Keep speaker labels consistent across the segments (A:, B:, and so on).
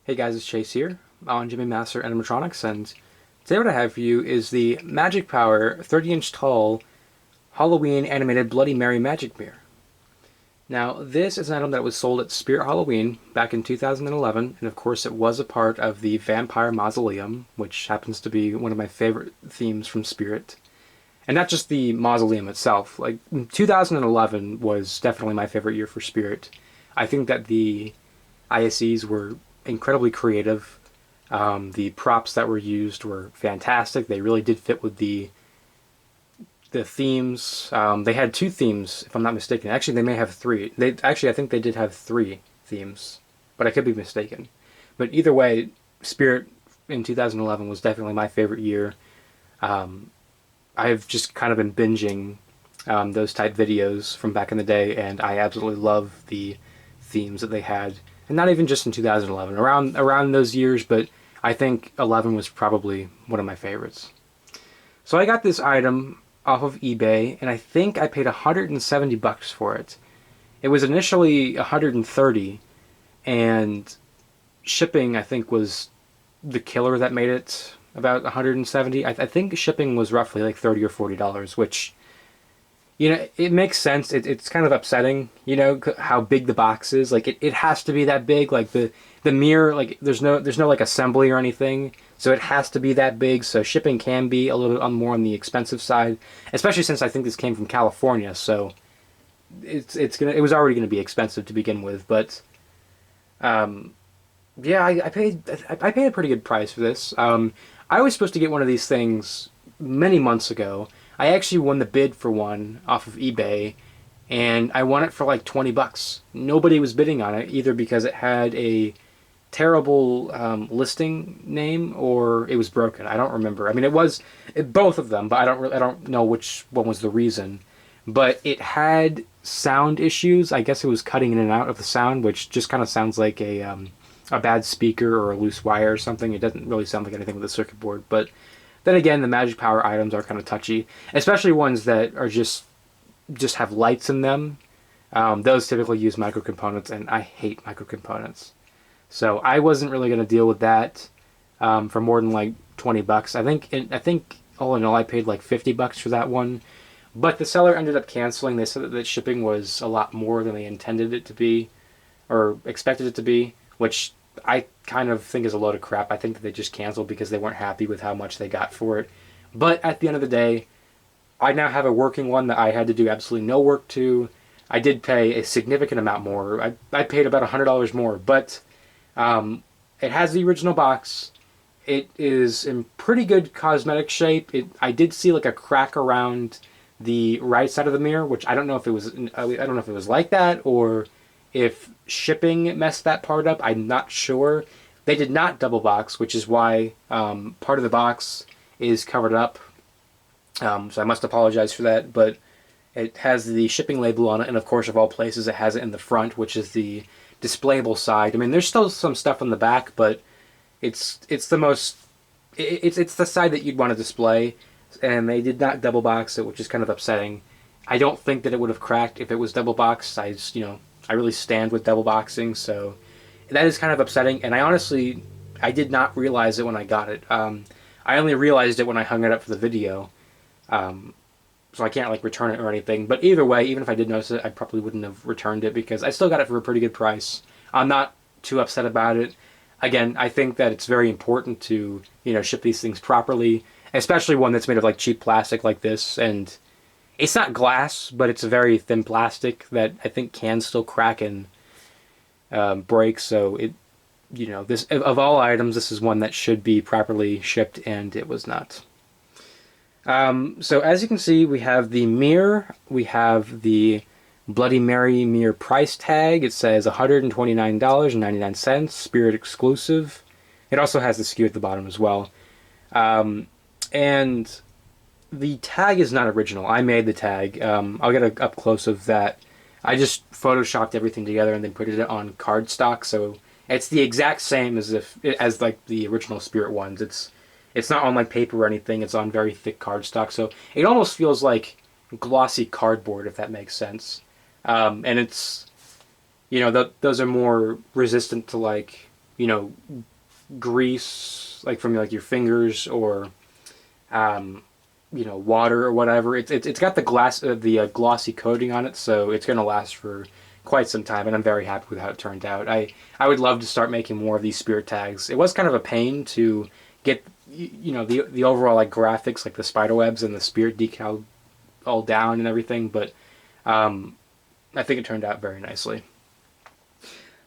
A: Hey guys, it's Chase here on Gemmy Master Animatronics, and today what I have for you is the Magic Power 30-inch tall Halloween animated Bloody Mary Magic Mirror. Now, this is an item that was sold at Spirit Halloween back in 2011, and of course it was a part of the Vampire Mausoleum, which happens to be one of my favorite themes from Spirit. And not just the mausoleum itself. Like, 2011 was definitely my favorite year for Spirit. I think that the ISEs were incredibly creative. The props that were used were fantastic. They really did fit with the themes. They had two themes, if I'm not mistaken. Actually, they may have three. I think they did have three themes, but I could be mistaken. But either way, Spirit in 2011 was definitely my favorite year. I've just kind of been binging those type videos from back in the day, and I absolutely love the themes that they had. And not even just in 2011, around those years, but I think 11 was probably one of my favorites. So I got this item off of eBay, and I think I paid $170 for it. It was initially $130, and shipping I think was the killer that made it about $170. I think shipping was roughly like $30 or $40, which, you know, it makes sense. It's kind of upsetting, you know, how big the box is. Like, it has to be that big. Like, the mirror, like, there's no like assembly or anything, so it has to be that big. So shipping can be a little bit more on the expensive side, especially since I think this came from California. So it was already gonna be expensive to begin with. But yeah, I paid a pretty good price for this. I was supposed to get one of these things many months ago. I actually won the bid for one off of eBay, and I won it for like $20. Nobody was bidding on it, either because it had a terrible listing name or it was broken. I don't remember. I mean, both of them, but I don't know which one was the reason. But it had sound issues. I guess it was cutting in and out of the sound, which just kind of sounds like a bad speaker or a loose wire or something. It doesn't really sound like anything with the circuit board, but then again, the Magic Power items are kind of touchy, especially ones that are just have lights in them. Those typically use microcomponents, and I hate microcomponents. So I wasn't really going to deal with that for more than like $20. I think all in all, I paid like $50 for that one. But the seller ended up canceling. They said that shipping was a lot more than they intended it to be, or expected it to be, which I kind of think is a load of crap. I think that they just canceled because they weren't happy with how much they got for it. But at the end of the day, I now have a working one that I had to do absolutely no work to. I did pay a significant amount more. I paid about $100 more, but it has the original box. It is in pretty good cosmetic shape. I did see like a crack around the right side of the mirror, which I don't know if it was like that or if shipping messed that part up. I'm not sure. They did not double box, which is why part of the box is covered up. So I must apologize for that, but it has the shipping label on it, and of course, of all places, it has it in the front, which is the displayable side. I mean, there's still some stuff on the back, but it's the side that you'd want to display, and they did not double box it, which is kind of upsetting. I don't think that it would have cracked if it was double boxed. I really stand with double boxing, so that is kind of upsetting. And I did not realize it when I got it. I only realized it when I hung it up for the video, so I can't like return it or anything. But either way, even if I did notice it, I probably wouldn't have returned it because I still got it for a pretty good price. I'm not too upset about it. Again, I think that it's very important to ship these things properly, especially one that's made of like cheap plastic like this. And it's not glass, but it's a very thin plastic that I think can still crack and break. So this, of all items, this is one that should be properly shipped, and it was not. So as you can see, we have the mirror. We have the Bloody Mary mirror price tag. It says $129.99, Spirit exclusive. It also has the SKU at the bottom as well. And the tag is not original. I made the tag. I'll get up close of that. I just photoshopped everything together and then put it on cardstock, so it's the exact same as like the original Spirit ones. It's not on like paper or anything. It's on very thick cardstock, so it almost feels like glossy cardboard, if that makes sense. And it's, those are more resistant to like you know, grease, like from like your fingers, or you know, water or whatever. It's got the glossy coating on it, so it's gonna last for quite some time, and I'm very happy with how it turned out. I would love to start making more of these spirit tags. It was kind of a pain to get, you know, the overall like graphics, like the spider webs and the spirit decal all down and everything, but I think it turned out very nicely.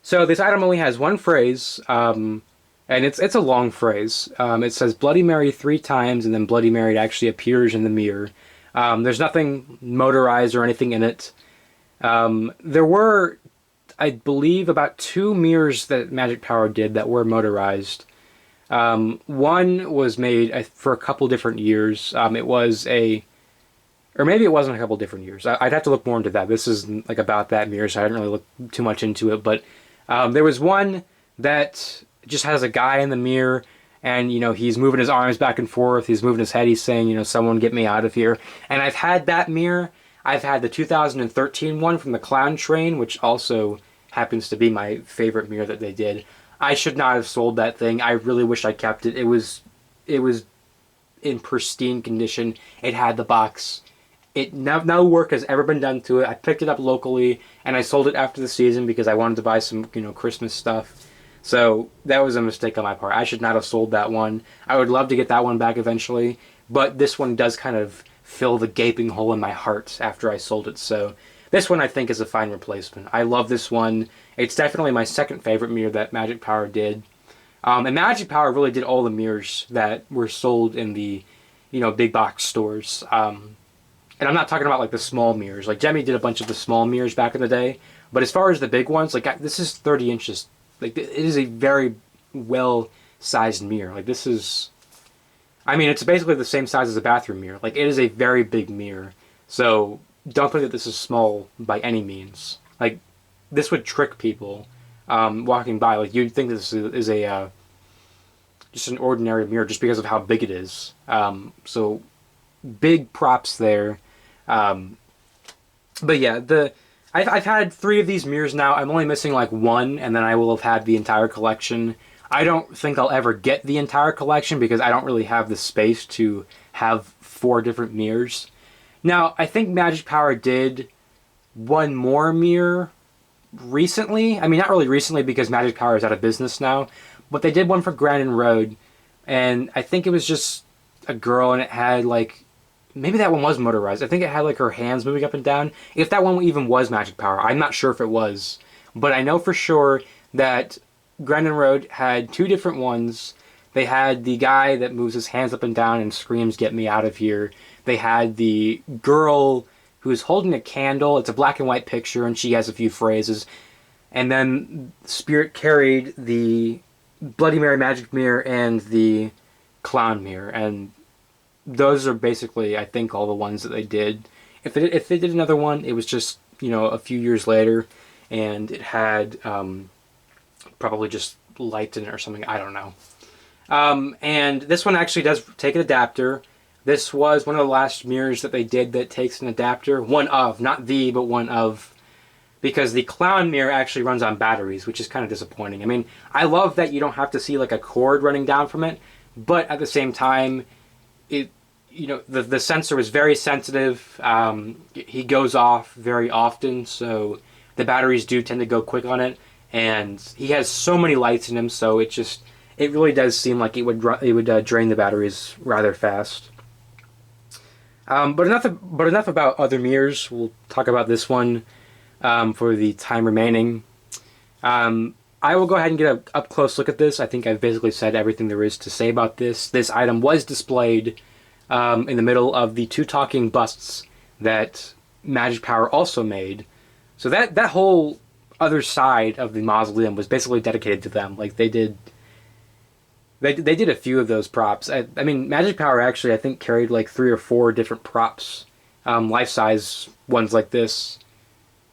A: So this item only has one phrase, and it's a long phrase. It says Bloody Mary 3 times, and then Bloody Mary actually appears in the mirror. There's nothing motorized or anything in it. There were, I believe, about 2 mirrors that Magic Power did that were motorized. One was made for a couple different years. It was or maybe it wasn't a couple different years. I'd have to look more into that. This is like about that mirror, so I didn't really look too much into it. But there was one that just has a guy in the mirror, and, you know, he's moving his arms back and forth. He's moving his head. He's saying, you know, someone get me out of here. And I've had that mirror. I've had the 2013 one from the Clown Train, which also happens to be my favorite mirror that they did. I should not have sold that thing. I really wish I kept it. It was in pristine condition. It had the box. No work has ever been done to it. I picked it up locally, and I sold it after the season because I wanted to buy some, you know, Christmas stuff. So that was a mistake on my part. I should not have sold that one. I would love to get that one back eventually, but this one does kind of fill the gaping hole in my heart after I sold it. So this one I think is a fine replacement. I love this one. It's definitely my second favorite mirror that Magic Power did. And Magic Power really did all the mirrors that were sold in the, you know, big box stores. And I'm not talking about like the small mirrors. Like Gemmy did a bunch of the small mirrors back in the day. But as far as the big ones, like this is 30 inches. Like it is a very well-sized mirror. Like this is, I mean, it's basically the same size as a bathroom mirror. Like it is a very big mirror. So don't think that this is small by any means. Like this would trick people walking by. Like you'd think this is a just an ordinary mirror just because of how big it is. So big props there. But yeah, I've had 3 of these mirrors now. I'm only missing like 1, and then I will have had the entire collection. I don't think I'll ever get the entire collection because I don't really have the space to have 4 different mirrors. Now, I think Magic Power did one more mirror recently. I mean, not really recently because Magic Power is out of business now, but they did one for Grandin Road, and I think it was just a girl, and it had like, maybe that one was motorized. I think it had like her hands moving up and down. If that one even was Magic Power, I'm not sure if it was. But I know for sure that Grandin Road had 2 different ones. They had the guy that moves his hands up and down and screams, "Get me out of here." They had the girl who's holding a candle. It's a black and white picture, and she has a few phrases. And then Spirit carried the Bloody Mary Magic Mirror and the Clown Mirror. And those are basically, I think, all the ones that they did. If they did another one, it was just, you know, a few years later, and it had probably just lights in it or something. I don't know. And this one actually does take an adapter. This was one of the last mirrors that they did that takes an adapter. One of, not the, but one of. Because the Clown mirror actually runs on batteries, which is kind of disappointing. I mean, I love that you don't have to see like a cord running down from it, but at the same time, you know, the sensor was very sensitive. He goes off very often, so the batteries do tend to go quick on it. And he has so many lights in him, so it really does seem like it would drain the batteries rather fast. But enough about other mirrors. We'll talk about this one for the time remaining. I will go ahead and get an up-close look at this. I think I've basically said everything there is to say about this. This item was displayed in the middle of the 2 talking busts that Magic Power also made. So that whole other side of the mausoleum was basically dedicated to them. Like they did a few of those props. I mean, Magic Power actually, I think, carried like 3 or 4 different props, life-size ones like this,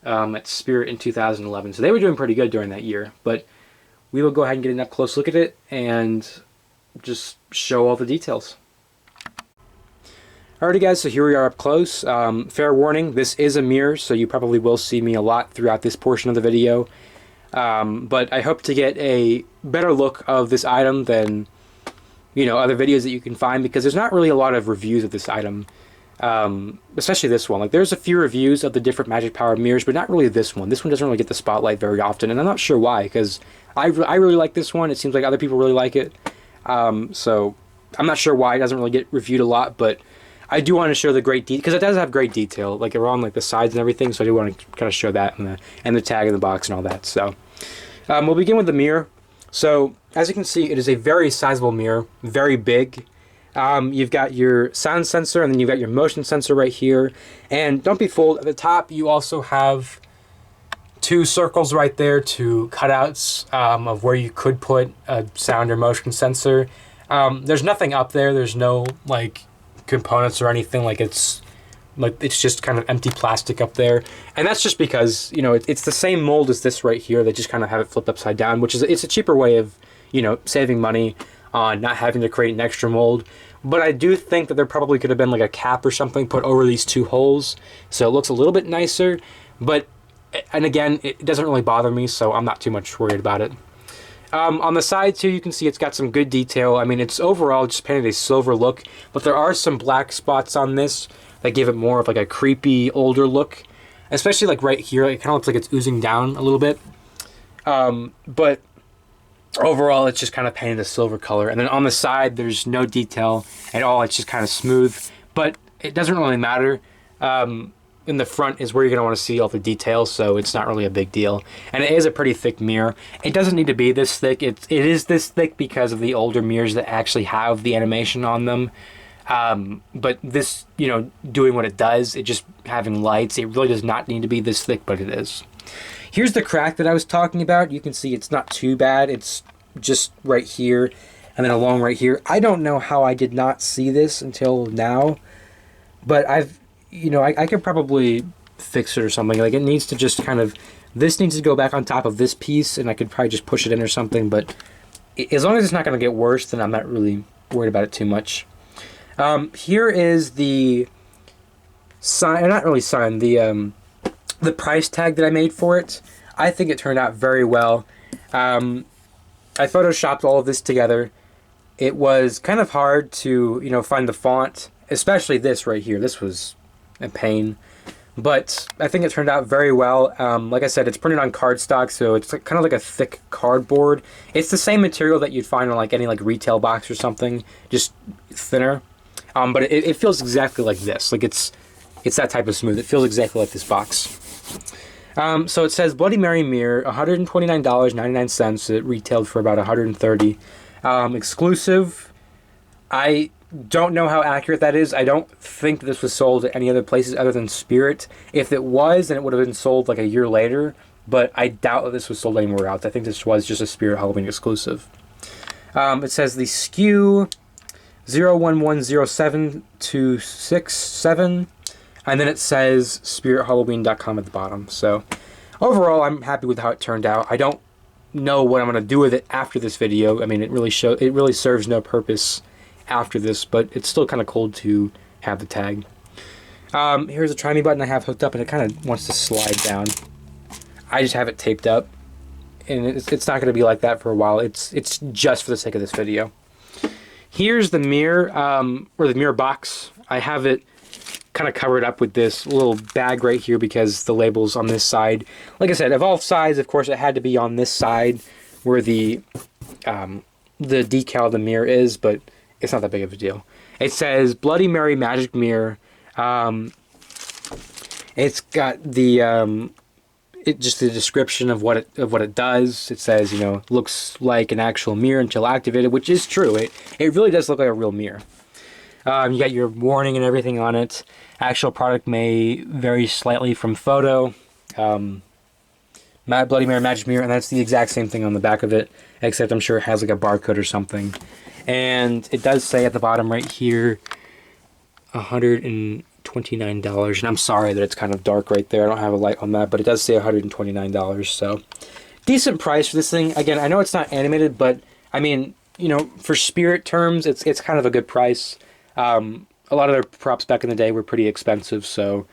A: at Spirit in 2011. So they were doing pretty good during that year. But we will go ahead and get an up-close look at it and just show all the details. Alrighty guys, so here we are up close. Fair warning, this is a mirror, so you probably will see me a lot throughout this portion of the video. But I hope to get a better look of this item than, other videos that you can find, because there's not really a lot of reviews of this item, especially this one. Like, there's a few reviews of the different magic power mirrors, but not really this one. This one doesn't really get the spotlight very often, and I'm not sure why, because I really like this one. It seems like other people really like it. So I'm not sure why it doesn't really get reviewed a lot, but I do want to show the great detail, because it does have great detail, like around like the sides and everything. So I do want to kind of show that and the tag in the box and all that. So we'll begin with the mirror. So as you can see, it is a very sizable mirror, very big. You've got your sound sensor, and then you've got your motion sensor right here. And don't be fooled, at the top you also have two circles right there, two cutouts of where you could put a sound or motion sensor. There's nothing up there. There's no like components or anything. Like it's just kind of empty plastic up there, and that's just because it's the same mold as this right here. They just kind of have it flipped upside down, which is it's a cheaper way of saving money on not having to create an extra mold. But I do think that there probably could have been like a cap or something put over these two holes, so it looks a little bit nicer. But and again, it doesn't really bother me, so I'm not too much worried about it. On the side too, you can see it's got some good detail. I mean, it's overall just painted a silver look, but there are some black spots on this that give it more of like a creepy, older look. Especially like right here, it kind of looks like it's oozing down a little bit. But overall, it's just kind of painted a silver color. And then on the side, there's no detail at all. It's just kind of smooth, but it doesn't really matter. In the front is where you're going to want to see all the details, so it's not really a big deal. And it is a pretty thick mirror. It doesn't need to be this thick. It is this thick because of the older mirrors that actually have the animation on them. But this, doing what it does, it just having lights, it really does not need to be this thick, but it is. Here's the crack that I was talking about. You can see it's not too bad. It's just right here and then along right here. I don't know how I did not see this until now, but I could probably fix it or something. Like, it needs to just kind of, this needs to go back on top of this piece, and I could probably just push it in or something, but as long as it's not going to get worse, then I'm not really worried about it too much. Here is the sign, not really sign, the price tag that I made for it. I think it turned out very well. I photoshopped all of this together. It was kind of hard to, find the font, especially this right here. This was a pain, but I think it turned out very well. Like I said, it's printed on cardstock, so it's kind of like a thick cardboard. It's the same material that you'd find on like any like retail box or something, just thinner. But it feels exactly like this. Like it's that type of smooth. It feels exactly like this box. So it says Bloody Mary mirror, $129.99. It retailed for about $130. Exclusive. I don't know how accurate that is. I don't think this was sold at any other places other than Spirit. If it was, then it would have been sold like a year later, but I doubt that this was sold anywhere else. I think this was just a Spirit Halloween exclusive. It says the SKU 01107-267, and then it says spirithalloween.com at the bottom. So overall, I'm happy with how it turned out. I don't know what I'm going to do with it after this video. I mean, it really serves no purpose after this, but it's still kind of cool to have the tag. Here's a try me button I have hooked up, and it kind of wants to slide down. I just have it taped up, and it's not going to be like that for a while. It's just for the sake of this video. Here's the mirror, or the mirror box. I have it kind of covered up with this little bag right here because the label's on this side. Like I said, of all sides, of course, it had to be on this side where the decal of the mirror is, but it's not that big of a deal. It says Bloody Mary Magic Mirror. It's got the just the description of what it does. It says, looks like an actual mirror until activated, which is true. It really does look like a real mirror. You got your warning and everything on it. Actual product may vary slightly from photo. Bloody Mary Magic Mirror, and that's the exact same thing on the back of it, except I'm sure it has like a barcode or something. And it does say at the bottom right here, $129. And I'm sorry that it's kind of dark right there. I don't have a light on that, but it does say $129. So decent price for this thing. Again, I know it's not animated, but I mean, for Spirit terms, it's kind of a good price. A lot of their props back in the day were pretty expensive, so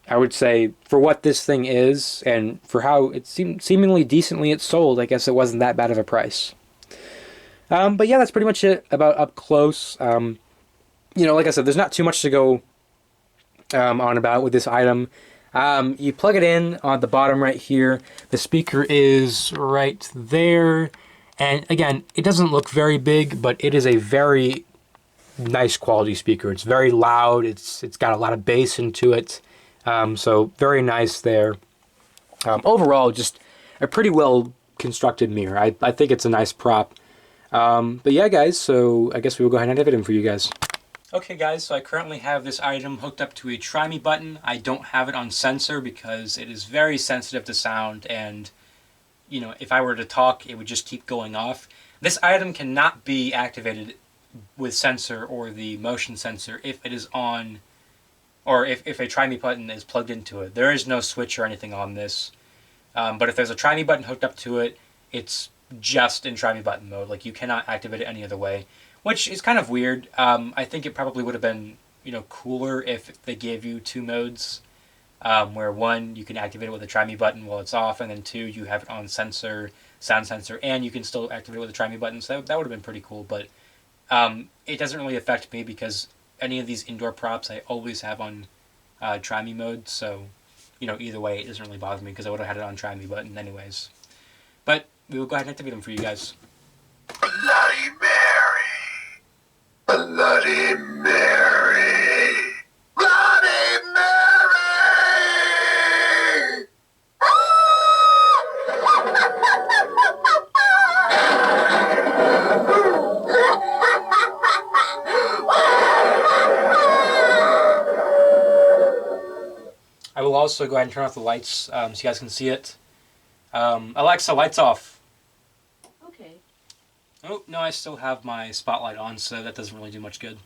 A: I would say for what this thing is and for how it seemingly decently it's sold, I guess it wasn't that bad of a price. But yeah, that's pretty much it about up close. Like I said, there's not too much to go on about with this item. You plug it in on the bottom right here. The speaker is right there. And again, it doesn't look very big, but it is a very nice quality speaker. It's very loud. It's got a lot of bass into it. So very nice there. Overall, just a pretty well constructed mirror. I think it's a nice prop. But yeah, guys, so I guess we will go ahead and activate them for you guys. Okay, guys, so I currently have this item hooked up to a try me button. I don't have it on sensor because it is very sensitive to sound, and if I were to talk, it would just keep going off. This item cannot be activated with sensor or the motion sensor if it is on, or if a try me button is plugged into it. There is no switch or anything on this. But if there's a try me button hooked up to it, it's just in try me button mode. Like, you cannot activate it any other way, which is kind of weird. I think it probably would have been cooler if they gave you two modes, where one, you can activate it with a try me button while it's off, and then two, you have it on sensor, sound sensor, and you can still activate it with a try me button. So that would have been pretty cool. But it doesn't really affect me because any of these indoor props I always have on try me mode. So either way, it doesn't really bother me because I would have had it on try me button anyways. But we will go ahead and activate them for you guys.
B: Bloody Mary! Bloody Mary! Bloody Mary!
A: I will also go ahead and turn off the lights so you guys can see it. Alexa, lights off.
C: Okay.
A: Oh, no, I still have my spotlight on, so that doesn't really do much good.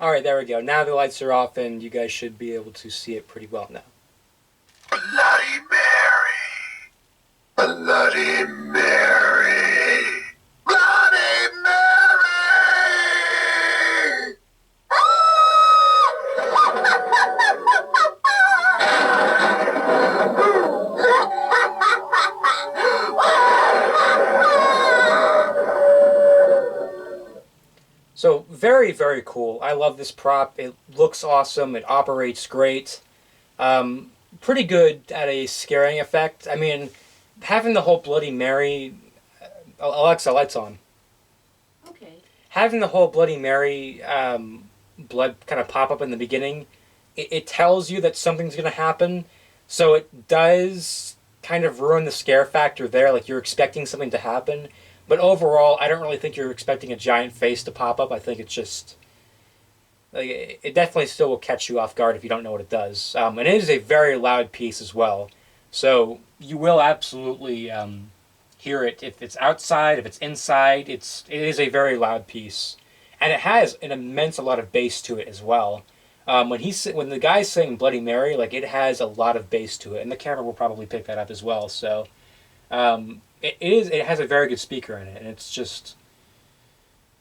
A: Alright, there we go. Now the lights are off and you guys should be able to see it pretty well now.
B: Bloody Mary! Bloody Mary! Bloody Mary!
A: So, very, very cool. I love this prop. It looks awesome. It operates great. Pretty good at a scaring effect. I mean, having the whole Bloody Mary... Alexa, lights on.
C: Okay.
A: Having the whole Bloody Mary blood kind of pop up in the beginning, it tells you that something's going to happen. So it does kind of ruin the scare factor there. Like, you're expecting something to happen. But overall, I don't really think you're expecting a giant face to pop up. I think it's just... like, it definitely still will catch you off guard if you don't know what it does. And it is a very loud piece as well. So you will absolutely hear it. If it's outside, if it's inside, it is a very loud piece. And it has an immense lot of bass to it as well. When the guy's saying Bloody Mary, like, it has a lot of bass to it. And the camera will probably pick that up as well. So... It has a very good speaker in it, and it's just...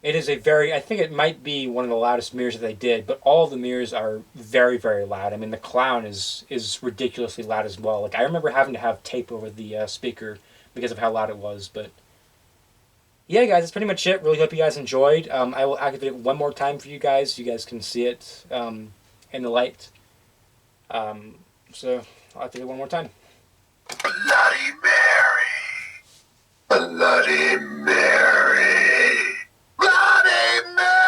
A: It is a very... I think it might be one of the loudest mirrors that they did, but all the mirrors are very, very loud. I mean, the clown is ridiculously loud as well. Like, I remember having to have tape over the speaker because of how loud it was, but... yeah, guys, that's pretty much it. Really hope you guys enjoyed. I will activate it one more time for you guys. You guys can see it in the light. So, I'll activate it one more time.
B: Bloody Mary! Bloody Mary! Bloody Mary!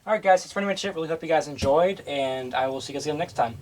A: Alright guys, that's pretty much it. Really hope you guys enjoyed, and I will see you guys again next time.